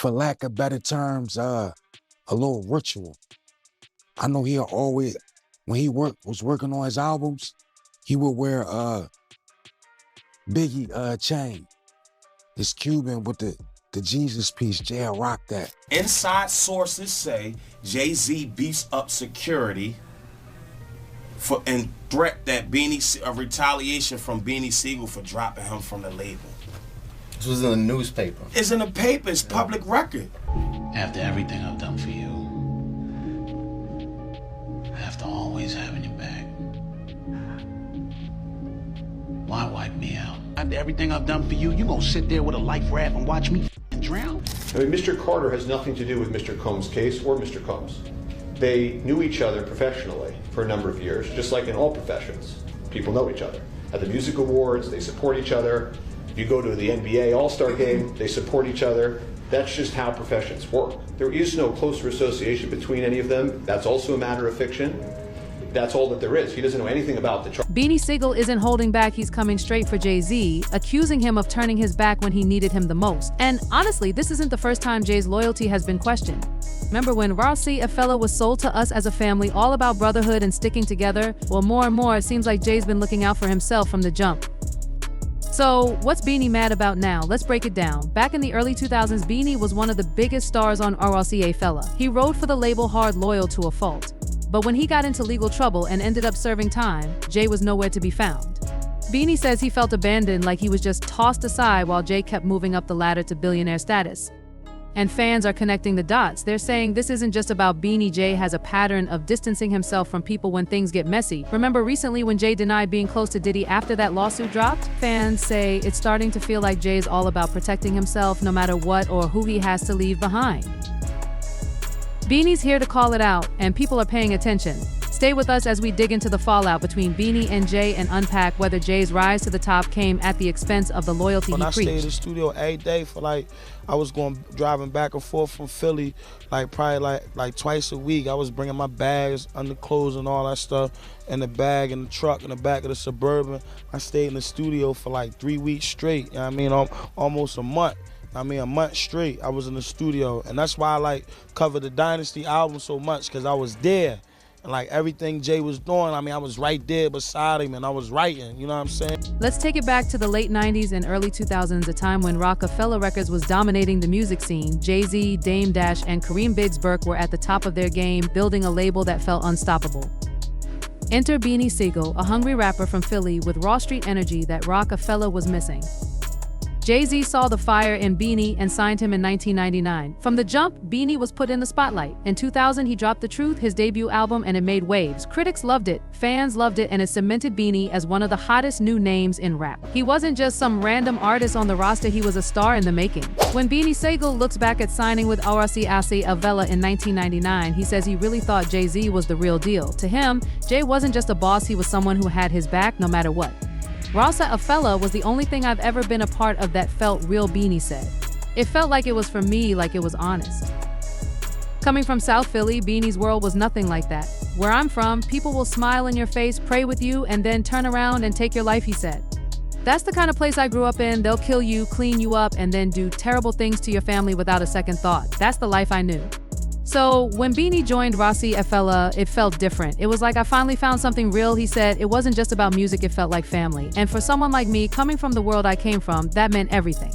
for lack of better terms, a little ritual. I know he'll always, when he was working on his albums, he would wear Biggie chain. His Cuban with the Jesus piece. Jay rock that. Inside sources say Jay-Z beefs up security and threat that retaliation from Beanie Sigel for dropping him from the label. This was in the newspaper. It's in the paper. It's public record. After everything I've done for you, after always having your back, why wipe me out? After everything I've done for you, you gonna sit there with a life raft and watch me drown? I mean, Mr. Carter has nothing to do with Mr. Combs' case or Mr. Combs. They knew each other professionally for a number of years, just like in all professions. People know each other. At the music awards, they support each other. If you go to the NBA All-Star game, they support each other. That's just how professions work. There is no closer association between any of them. That's also a matter of fiction. That's all that there is. He doesn't know anything about the charge. Beanie Sigel isn't holding back. He's coming straight for Jay-Z, accusing him of turning his back when he needed him the most. And honestly, this isn't the first time Jay's loyalty has been questioned. Remember when Rossi, a fella, was sold to us as a family, all about brotherhood and sticking together? Well, more and more, it seems like Jay's been looking out for himself from the jump. So, what's Beanie mad about now? Let's break it down. Back in the early 2000s, Beanie was one of the biggest stars on RLCA Fella. He rode for the label hard, loyal to a fault. But when he got into legal trouble and ended up serving time, Jay was nowhere to be found. Beanie says he felt abandoned, like he was just tossed aside while Jay kept moving up the ladder to billionaire status. And fans are connecting the dots. They're saying this isn't just about Beanie. Jay has a pattern of distancing himself from people when things get messy. Remember recently when Jay denied being close to Diddy after that lawsuit dropped? Fans say it's starting to feel like Jay's all about protecting himself no matter what or who he has to leave behind. Beanie's here to call it out, and people are paying attention. Stay with us as we dig into the fallout between Beanie and Jay and unpack whether Jay's rise to the top came at the expense of the loyalty he preached. When I stayed in the studio every day for I was driving back and forth from Philly, probably twice a week. I was bringing my bags, underclothes and all that stuff in the bag, in the truck, in the back of the Suburban. I stayed in the studio for 3 weeks straight, you know what I mean, almost a month. A month straight I was in the studio, and that's why I covered the Dynasty album so much, because I was there. And everything Jay was doing, I was right there beside him and I was writing, you know what I'm saying? Let's take it back to the late 90s and early 2000s, a time when Rockefeller Records was dominating the music scene. Jay-Z, Dame Dash, and Kareem Biggs Burke were at the top of their game, building a label that felt unstoppable. Enter Beanie Sigel, a hungry rapper from Philly with raw street energy that Rockefeller was missing. Jay-Z saw the fire in Beanie and signed him in 1999. From the jump, Beanie was put in the spotlight. In 2000, he dropped The Truth, his debut album, and it made waves. Critics loved it, fans loved it, and it cemented Beanie as one of the hottest new names in rap. He wasn't just some random artist on the roster, he was a star in the making. When Beanie Sigel looks back at signing with RLCA Avella in 1999, he says he really thought Jay-Z was the real deal. To him, Jay wasn't just a boss, he was someone who had his back no matter what. Rasa a Fella was the only thing I've ever been a part of that felt real, Beanie said. It felt like it was for me, like it was honest. Coming from South Philly, Beanie's world was nothing like that. Where I'm from, people will smile in your face, pray with you, and then turn around and take your life, he said. That's the kind of place I grew up in. They'll kill you, clean you up, and then do terrible things to your family without a second thought. That's the life I knew. So when Beanie joined Rossi a Fella, it felt different. It was like I finally found something real, he said. It wasn't just about music, it felt like family. And for someone like me, coming from the world I came from, that meant everything.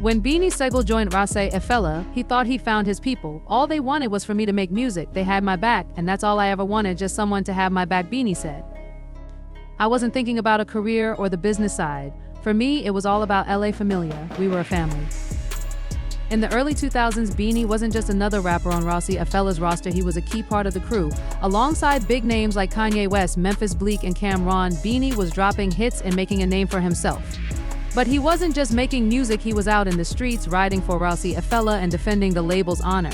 When Beanie Sigel joined Rossi a Fella, he thought he found his people. All they wanted was for me to make music. They had my back, and that's all I ever wanted, just someone to have my back, Beanie said. I wasn't thinking about a career or the business side. For me, it was all about LA Familia. We were a family. In the early 2000s, Beanie wasn't just another rapper on Rossi a Fella's roster, he was a key part of the crew. Alongside big names like Kanye West, Memphis Bleek, and Cam'ron, Beanie was dropping hits and making a name for himself. But he wasn't just making music, he was out in the streets, riding for Rossi a Fella and defending the label's honor.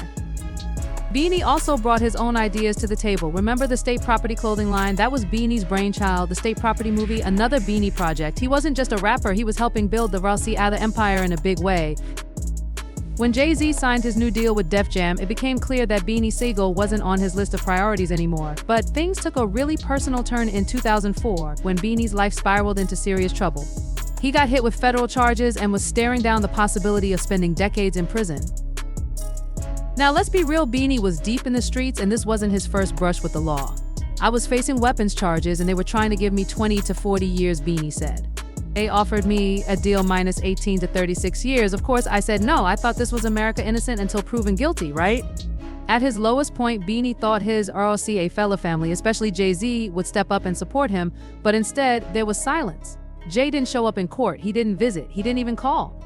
Beanie also brought his own ideas to the table. Remember the State Property clothing line? That was Beanie's brainchild. The State Property movie, another Beanie project. He wasn't just a rapper, he was helping build the Rossi empire in a big way. When Jay-Z signed his new deal with Def Jam, it became clear that Beanie Sigel wasn't on his list of priorities anymore. But things took a really personal turn in 2004 when Beanie's life spiraled into serious trouble. He got hit with federal charges and was staring down the possibility of spending decades in prison. Now let's be real, Beanie was deep in the streets and this wasn't his first brush with the law. I was facing weapons charges and they were trying to give me 20 to 40 years, Beanie said. They offered me a deal minus 18 to 36 years. Of course, I said no. I thought this was America innocent until proven guilty, right? At his lowest point, Beanie thought his RLCA fella family, especially Jay-Z, would step up and support him, but instead, there was silence. Jay didn't show up in court, he didn't visit, he didn't even call.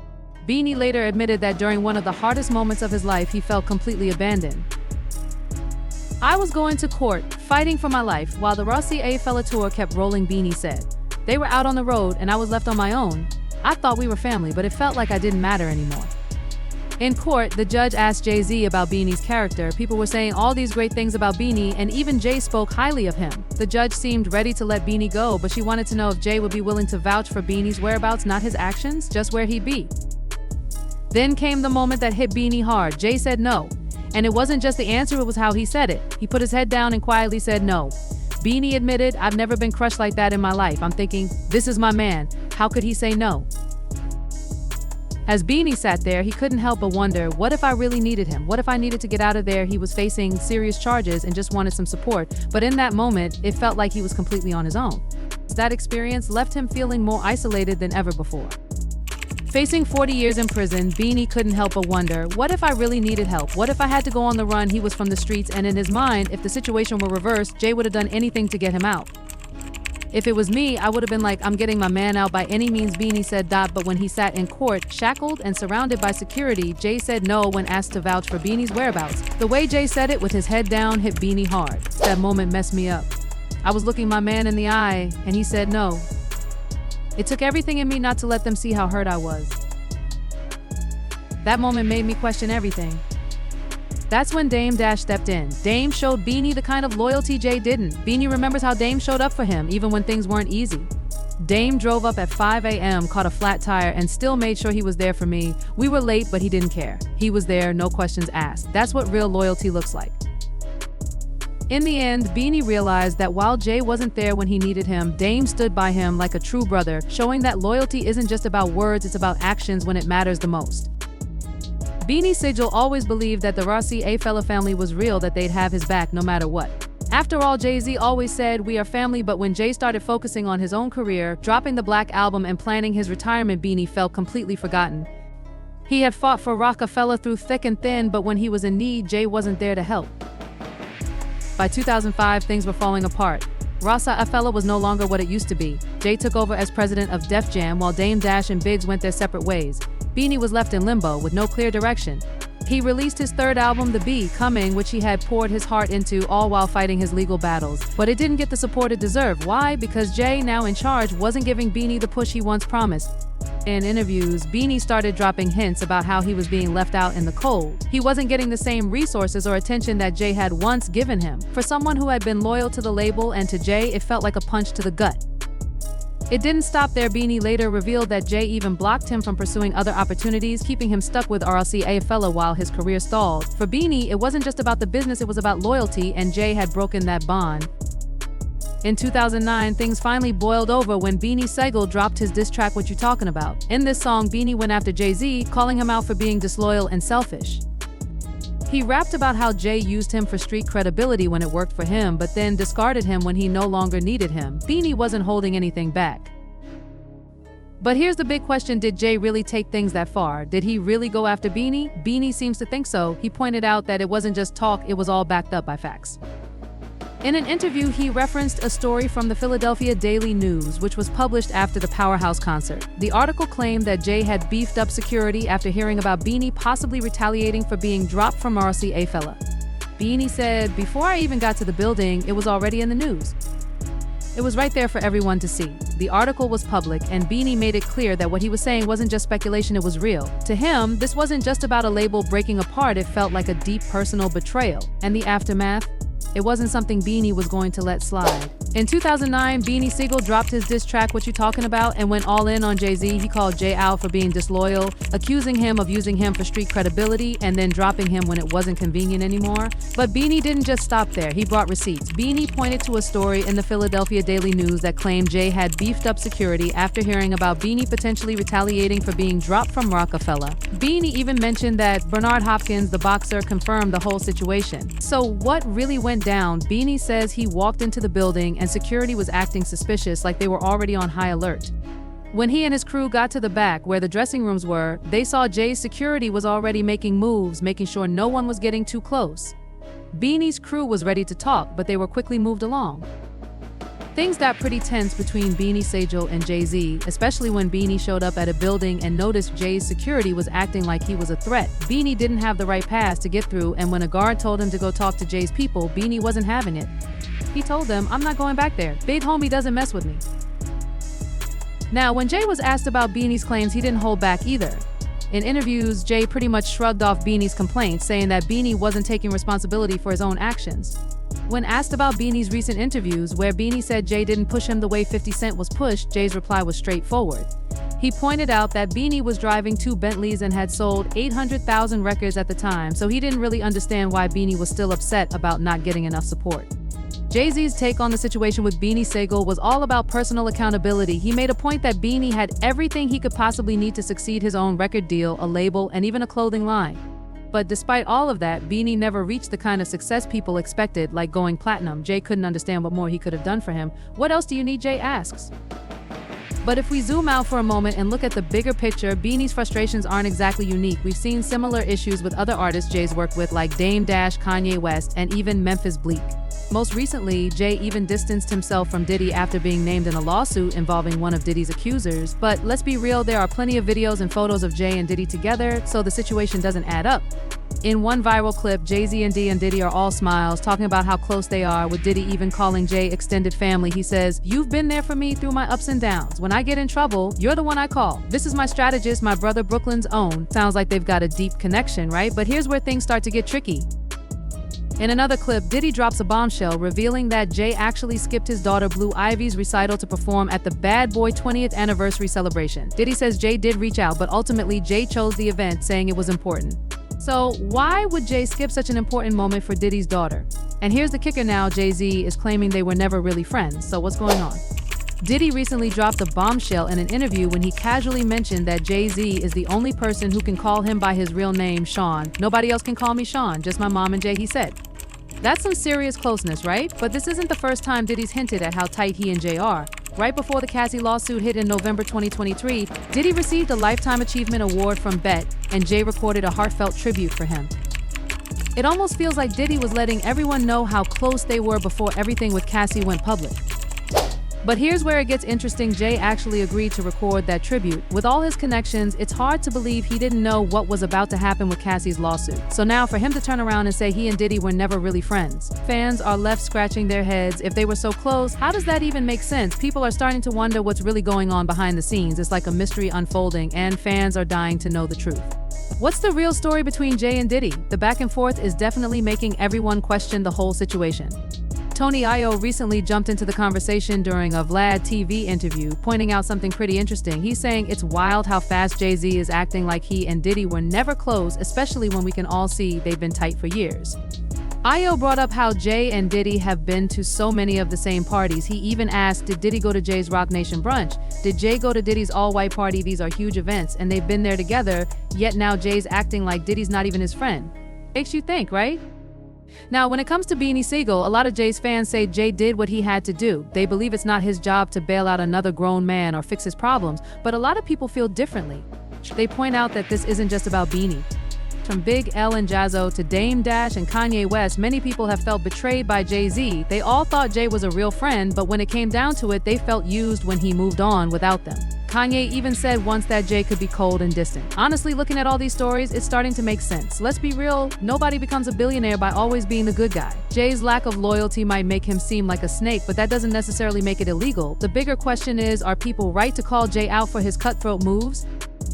Beanie later admitted that during one of the hardest moments of his life, he felt completely abandoned. I was going to court, fighting for my life, while the RLCA fella tour kept rolling, Beanie said. They were out on the road and I was left on my own. I thought we were family, but it felt like I didn't matter anymore. In court, the judge asked Jay-Z about Beanie's character. People were saying all these great things about Beanie, and even Jay spoke highly of him. The judge seemed ready to let Beanie go, but she wanted to know if Jay would be willing to vouch for Beanie's whereabouts, not his actions, just where he'd be. Then came the moment that hit Beanie hard. Jay said no. And it wasn't just the answer, it was how he said it. He put his head down and quietly said no. Beanie admitted, I've never been crushed like that in my life. I'm thinking, this is my man. How could he say no? As Beanie sat there, he couldn't help but wonder, what if I really needed him? What if I needed to get out of there? He was facing serious charges and just wanted some support. But in that moment, it felt like he was completely on his own. That experience left him feeling more isolated than ever before. Facing 40 years in prison, Beanie couldn't help but wonder, what if I really needed help? What if I had to go on the run? He was from the streets, and in his mind, if the situation were reversed, Jay would have done anything to get him out. If it was me, I would have been like, I'm getting my man out by any means, Beanie said. But when he sat in court, shackled and surrounded by security, Jay said no when asked to vouch for Beanie's whereabouts. The way Jay said it with his head down hit Beanie hard. That moment messed me up. I was looking my man in the eye, and he said no. It took everything in me not to let them see how hurt I was. That moment made me question everything. That's when Dame Dash stepped in. Dame showed Beanie the kind of loyalty Jay didn't. Beanie remembers how Dame showed up for him, even when things weren't easy. Dame drove up at 5 a.m., caught a flat tire, and still made sure he was there for me. We were late, but he didn't care. He was there, no questions asked. That's what real loyalty looks like. In the end, Beanie realized that while Jay wasn't there when he needed him, Dame stood by him like a true brother, showing that loyalty isn't just about words, it's about actions when it matters the most. Beanie Sigel always believed that the RLCA fella family was real, that they'd have his back no matter what. After all, Jay-Z always said, we are family, but when Jay started focusing on his own career, dropping the Black Album and planning his retirement, Beanie felt completely forgotten. He had fought for Rockefeller through thick and thin, but when he was in need, Jay wasn't there to help. By 2005, things were falling apart. Rockefeller was no longer what it used to be. Jay took over as president of Def Jam, while Dame Dash and Biggs went their separate ways. Beanie was left in limbo with no clear direction. He released his third album, The Be Coming, which he had poured his heart into, all while fighting his legal battles. But it didn't get the support it deserved. Why? Because Jay, now in charge, wasn't giving Beanie the push he once promised. In interviews, Beanie started dropping hints about how he was being left out in the cold. He wasn't getting the same resources or attention that Jay had once given him. For someone who had been loyal to the label and to Jay, it felt like a punch to the gut. It didn't stop there. Beanie later revealed that Jay even blocked him from pursuing other opportunities, keeping him stuck with RLCA fella while his career stalled. For Beanie, it wasn't just about the business, it was about loyalty, and Jay had broken that bond. In 2009, things finally boiled over when Beanie Sigel dropped his diss track, What You Talking About. In this song, Beanie went after Jay-Z, calling him out for being disloyal and selfish. He rapped about how Jay used him for street credibility when it worked for him, but then discarded him when he no longer needed him. Beanie wasn't holding anything back. But here's the big question, did Jay really take things that far? Did he really go after Beanie? Beanie seems to think so. He pointed out that it wasn't just talk, it was all backed up by facts. In an interview, he referenced a story from the Philadelphia Daily News, which was published after the Powerhouse concert. The article claimed that Jay had beefed up security after hearing about Beanie possibly retaliating for being dropped from RLCA fella. Beanie said, before I even got to the building, it was already in the news. It was right there for everyone to see. The article was public, and Beanie made it clear that what he was saying wasn't just speculation, it was real. To him, this wasn't just about a label breaking apart, it felt like a deep personal betrayal. And the aftermath? It wasn't something Beanie was going to let slide. In 2009, Beanie Sigel dropped his diss track What You Talking About and went all in on Jay-Z. He called Jay out for being disloyal, accusing him of using him for street credibility and then dropping him when it wasn't convenient anymore. But Beanie didn't just stop there. He brought receipts. Beanie pointed to a story in the Philadelphia Daily News that claimed Jay had beefed up security after hearing about Beanie potentially retaliating for being dropped from Rockefeller. Beanie even mentioned that Bernard Hopkins, the boxer, confirmed the whole situation. So what really went down? Beanie says he walked into the building and security was acting suspicious, like they were already on high alert. When he and his crew got to the back where the dressing rooms were, they saw Jay's security was already making moves, making sure no one was getting too close. Beanie's crew was ready to talk, but they were quickly moved along. Things got pretty tense between Beanie Sigel and Jay-Z, especially when Beanie showed up at a building and noticed Jay's security was acting like he was a threat. Beanie didn't have the right pass to get through, and when a guard told him to go talk to Jay's people, Beanie wasn't having it. He told them, "I'm not going back there. Big homie doesn't mess with me." Now, when Jay was asked about Beanie's claims, he didn't hold back either. In interviews, Jay pretty much shrugged off Beanie's complaints, saying that Beanie wasn't taking responsibility for his own actions. When asked about Beanie's recent interviews, where Beanie said Jay didn't push him the way 50 Cent was pushed, Jay's reply was straightforward. He pointed out that Beanie was driving 2 Bentleys and had sold 800,000 records at the time, so he didn't really understand why Beanie was still upset about not getting enough support. Jay-Z's take on the situation with Beanie Sigel was all about personal accountability. He made a point that Beanie had everything he could possibly need to succeed: his own record deal, a label, and even a clothing line. But despite all of that, Beanie never reached the kind of success people expected, like going platinum. Jay couldn't understand what more he could have done for him. What else do you need? Jay asks. But if we zoom out for a moment and look at the bigger picture, Beanie's frustrations aren't exactly unique. We've seen similar issues with other artists Jay's worked with, like Dame Dash, Kanye West, and even Memphis Bleak. Most recently, Jay even distanced himself from Diddy after being named in a lawsuit involving one of Diddy's accusers. But let's be real, there are plenty of videos and photos of Jay and Diddy together, so the situation doesn't add up. In one viral clip, Jay-Z and Diddy are all smiles, talking about how close they are, with Diddy even calling Jay extended family. He says, "You've been there for me through my ups and downs. When I get in trouble, you're the one I call. This is my strategist, my brother Brooklyn's own." Sounds like they've got a deep connection, right? But here's where things start to get tricky. In another clip, Diddy drops a bombshell, revealing that Jay actually skipped his daughter Blue Ivy's recital to perform at the Bad Boy 20th anniversary celebration. Diddy says Jay did reach out, but ultimately Jay chose the event, saying it was important. So why would Jay skip such an important moment for Diddy's daughter? And here's the kicker now, Jay-Z is claiming they were never really friends, so what's going on? Diddy recently dropped a bombshell in an interview when he casually mentioned that Jay-Z is the only person who can call him by his real name, Sean. "Nobody else can call me Sean, just my mom and Jay," he said. That's some serious closeness, right? But this isn't the first time Diddy's hinted at how tight he and Jay are. Right before the Cassie lawsuit hit in November 2023, Diddy received a Lifetime Achievement Award from BET, and Jay recorded a heartfelt tribute for him. It almost feels like Diddy was letting everyone know how close they were before everything with Cassie went public. But here's where it gets interesting. Jay actually agreed to record that tribute. With all his connections, it's hard to believe he didn't know what was about to happen with Cassie's lawsuit. So now for him to turn around and say he and Diddy were never really friends, fans are left scratching their heads. If they were so close, how does that even make sense? People are starting to wonder what's really going on behind the scenes. It's like a mystery unfolding, and fans are dying to know the truth. What's the real story between Jay and Diddy? The back and forth is definitely making everyone question the whole situation. Tony Ayo recently jumped into the conversation during a Vlad TV interview, pointing out something pretty interesting. He's saying it's wild how fast Jay-Z is acting like he and Diddy were never close, especially when we can all see they've been tight for years. Ayo brought up how Jay and Diddy have been to so many of the same parties. He even asked, did Diddy go to Jay's Rock Nation brunch? Did Jay go to Diddy's all-white party? These are huge events, and they've been there together, yet now Jay's acting like Diddy's not even his friend. Makes you think, right? Now, when it comes to Beanie Sigel, a lot of Jay's fans say Jay did what he had to do. They believe it's not his job to bail out another grown man or fix his problems, but a lot of people feel differently. They point out that this isn't just about Beanie. From Big L and Jazzo to Dame Dash and Kanye West, many people have felt betrayed by Jay-Z. They all thought Jay was a real friend, but when it came down to it, they felt used when he moved on without them. Kanye even said once that Jay could be cold and distant. Honestly, looking at all these stories, it's starting to make sense. Let's be real, nobody becomes a billionaire by always being the good guy. Jay's lack of loyalty might make him seem like a snake, but that doesn't necessarily make it illegal. The bigger question is, are people right to call Jay out for his cutthroat moves?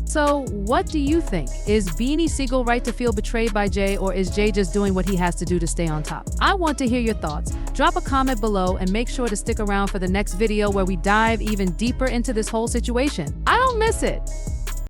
So, what do you think? Is Beanie Sigel right to feel betrayed by Jay, or is Jay just doing what he has to do to stay on top? I want to hear your thoughts. Drop a comment below and make sure to stick around for the next video where we dive even deeper into this whole situation. I don't miss it.